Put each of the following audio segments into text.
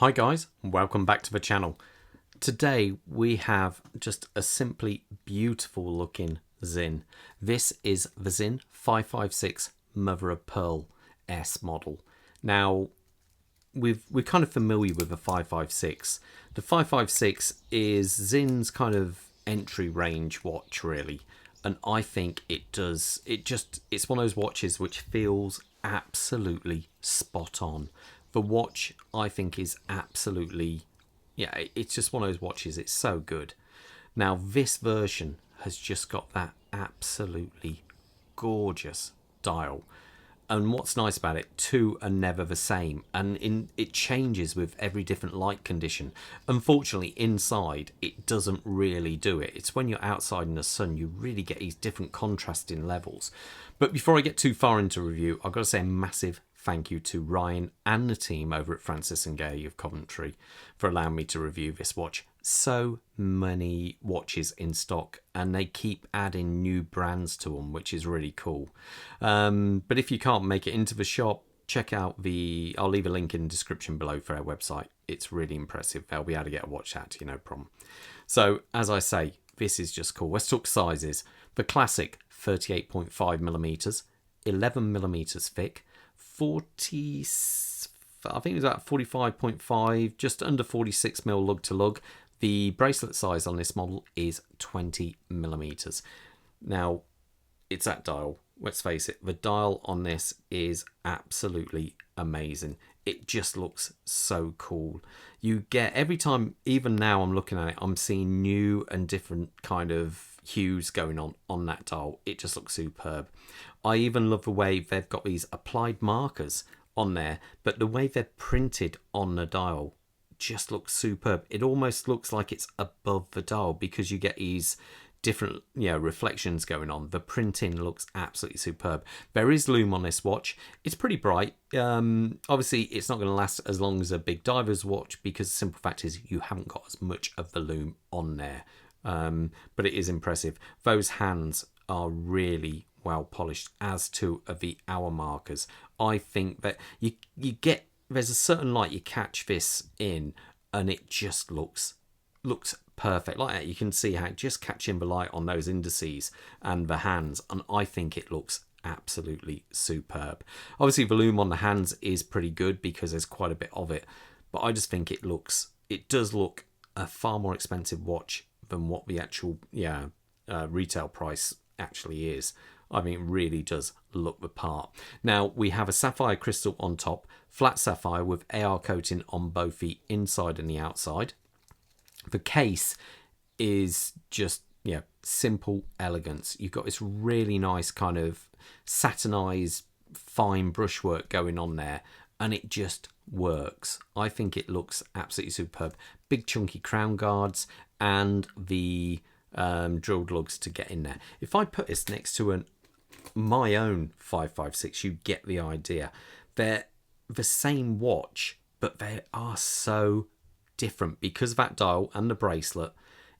Hi guys, and welcome back to the channel. Today we have just a simply beautiful looking Sinn. This is the Sinn 556 Mother of Pearl S model. Now we're kind of familiar with the 556. The 556 is Sinn's kind of entry range watch really, and I think it's one of those watches which feels absolutely spot on. The watch, I think, is absolutely, yeah, it's just one of those watches. It's so good. Now, this version has just got that absolutely gorgeous dial. And what's nice about it, two are never the same. And it changes with every different light condition. Unfortunately, inside, it doesn't really do it. It's when you're outside in the sun, you really get these different contrasting levels. But before I get too far into review, I've got to say a massive thank you to Ryan and the team over at Francis and Gay of Coventry for allowing me to review this watch. So many watches in stock and they keep adding new brands to them, which is really cool. But if you can't make it into the shop, check out I'll leave a link in the description below for our website. It's really impressive. They'll be able to get a watch out to you, no problem. So as I say, this is just cool. Let's talk sizes. The classic 38.5 millimeters, 11 millimeters thick, 40, I think it was about 45.5, just under 46 mil lug to lug. The bracelet size on this model is 20 millimeters. Now, it's that dial. Let's face it, the dial on this is absolutely amazing. It just looks so cool. You get, every time, even now I'm looking at it, I'm seeing new and different kind of hues going on that dial. It just looks superb. I even love the way they've got these applied markers on there, but the way they're printed on the dial just looks superb. It almost looks like it's above the dial because you get these different reflections going on. The printing looks absolutely superb. There is lume on this watch. It's pretty bright. Obviously it's not going to last as long as a big diver's watch because the simple fact is you haven't got as much of the lume on there. But it is impressive. Those hands are really well polished, as to the hour markers. I think that you get, there's a certain light you catch this in and it just looks perfect like that. You can see how just catching the light on those indices and the hands, and I think it looks absolutely superb. Obviously the lume on the hands is pretty good because there's quite a bit of it, but I just think it does look a far more expensive watch than what the actual retail price actually is. I mean, it really does look the part. Now, we have a sapphire crystal on top, flat sapphire with AR coating on both the inside and the outside. The case is just, simple elegance. You've got this really nice kind of satinized fine brushwork going on there, and it just works. I think it looks absolutely superb. Big chunky crown guards and the drilled lugs to get in there. If I put this next to my own 556, you get the idea. They're the same watch, but they are so different because of that dial and the bracelet.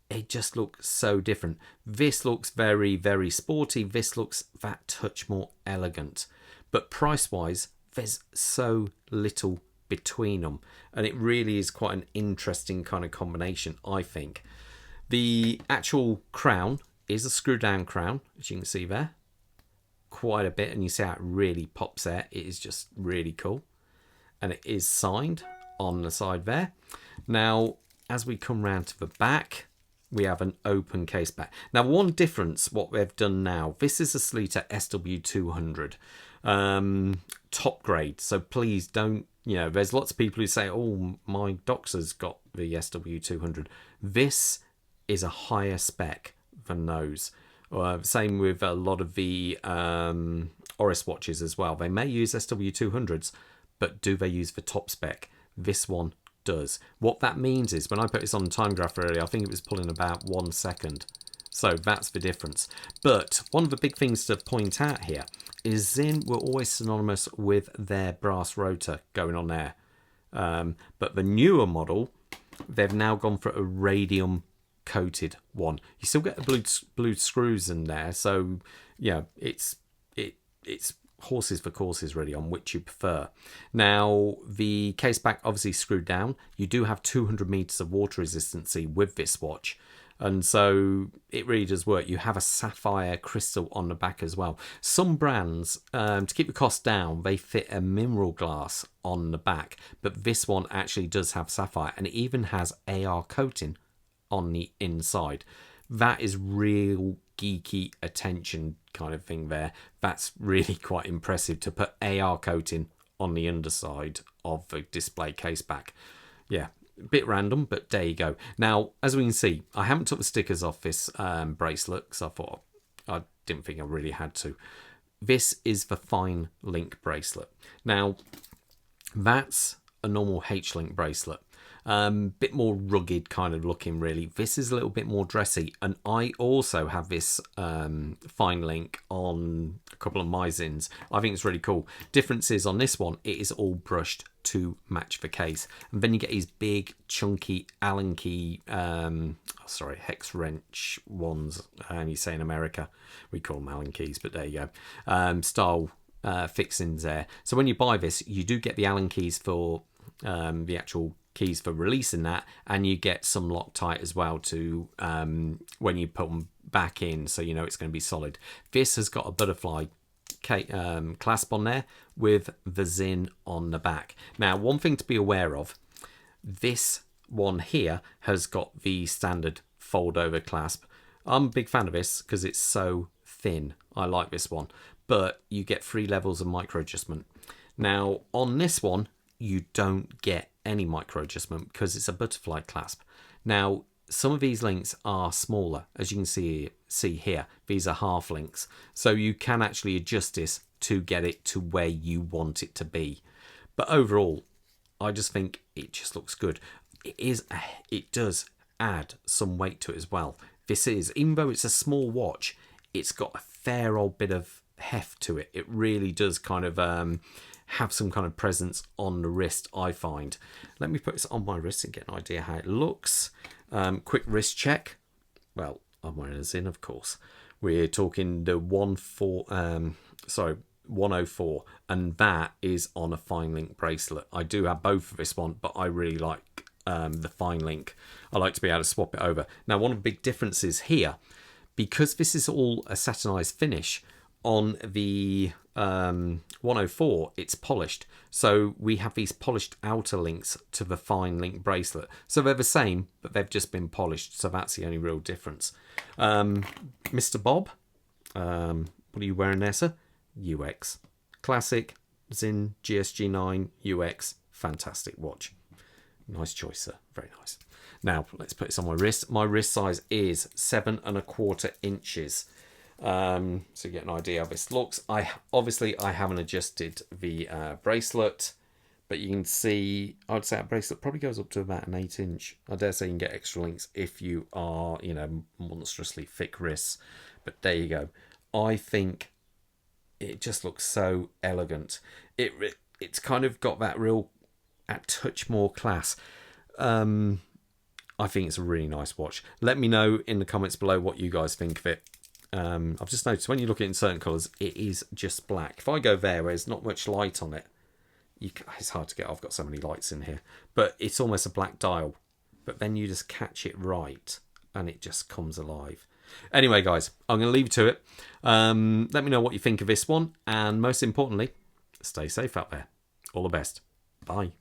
It just looks so different. This looks very, very sporty. This looks that touch more elegant. But price-wise, there's so little between them, and it really is quite an interesting kind of combination, I think. The actual crown is a screw-down crown, as you can see there. Quite a bit, and you see how it really pops there. It is just really cool, and it is signed on the side there. Now, as we come round to the back, we have an open case back. Now, one difference, what they've done now, this is a Sleater SW200 top grade, so please don't, there's lots of people who say, oh, my Doxer's got the SW200. This is a higher spec than those. Same with a lot of the Oris watches as well. They may use SW200s, but do they use the top spec? This one does. What that means is when I put this on the time graph earlier, I think it was pulling about 1 second. So that's the difference. But one of the big things to point out here is Sinn were always synonymous with their brass rotor going on there. But the newer model, they've now gone for a radium coated one. You still get the blue screws in there, so yeah, it's horses for courses really on which you prefer. Now the case back obviously screwed down. You do have 200 meters of water resistancy with this watch, and so it really does work. You have a sapphire crystal on the back as well. Some brands, to keep the cost down, they fit a mineral glass on the back, but this one actually does have sapphire, and it even has AR coating on the inside. That is real geeky attention kind of thing there. That's really quite impressive to put AR coating on the underside of the display case back. Yeah, a bit random, but there you go. Now, as we can see, I haven't took the stickers off this bracelet because I didn't think I really had to. This is the fine link bracelet. Now, that's a normal H-link bracelet. Bit more rugged kind of looking really. This is a little bit more dressy, and I also have this fine link on a couple of my Sinns. I think it's really cool. Difference is on this one, it is all brushed to match the case, and then you get these big chunky Allen key hex wrench ones, you say in America we call them Allen keys, but there you go, style fixings there. So when you buy this, you do get the Allen keys for the actual keys for releasing that, and you get some Loctite as well to when you put them back in, so you know it's going to be solid. This has got a butterfly clasp on there with the Sinn on the back. Now, one thing to be aware of, this one here has got the standard fold over clasp. I'm a big fan of this because it's so thin. I like this one, but you get 3 levels of micro adjustment. Now on this one you don't get any micro adjustment because it's a butterfly clasp. Now some of these links are smaller, as you can see here. These are half links, so you can actually adjust this to get it to where you want it to be. But overall, I just think it just looks good. It does add some weight to it as well. This is, even though it's a small watch, it's got a fair old bit of heft to it. It really does kind of have some kind of presence on the wrist, I find. Let me put this on my wrist and get an idea how it looks. Quick wrist check. Well, I'm wearing a Sinn, of course. We're talking the 104, and that is on a fine link bracelet. I do have both of this one, but I really like the fine link. I like to be able to swap it over. Now, one of the big differences here, because this is all a satinized finish, on the 104 it's polished, so we have these polished outer links to the fine link bracelet, so they're the same but they've just been polished, so that's the only real difference. Mr. Bob, what are you wearing there, sir? UX classic Sinn GSG9 UX, fantastic watch. Nice choice, sir, very nice. Now let's put this on my wrist. My wrist size is 7¼ inches. So you get an idea how this looks. I haven't adjusted the bracelet, but you can see, I'd say a bracelet probably goes up to about an 8 inch. I dare say you can get extra links if you are, you know, monstrously thick wrists. But there you go. I think it just looks so elegant. It's kind of got that real a touch more class. I think it's a really nice watch. Let me know in the comments below what you guys think of it. I've just noticed when you look at it in certain colours, it is just black. If I go there where there's not much light on it, it's hard to get. I've got so many lights in here, but it's almost a black dial. But then you just catch it right, and it just comes alive. Anyway, guys, I'm going to leave you to it. Let me know what you think of this one, and most importantly, stay safe out there. All the best. Bye.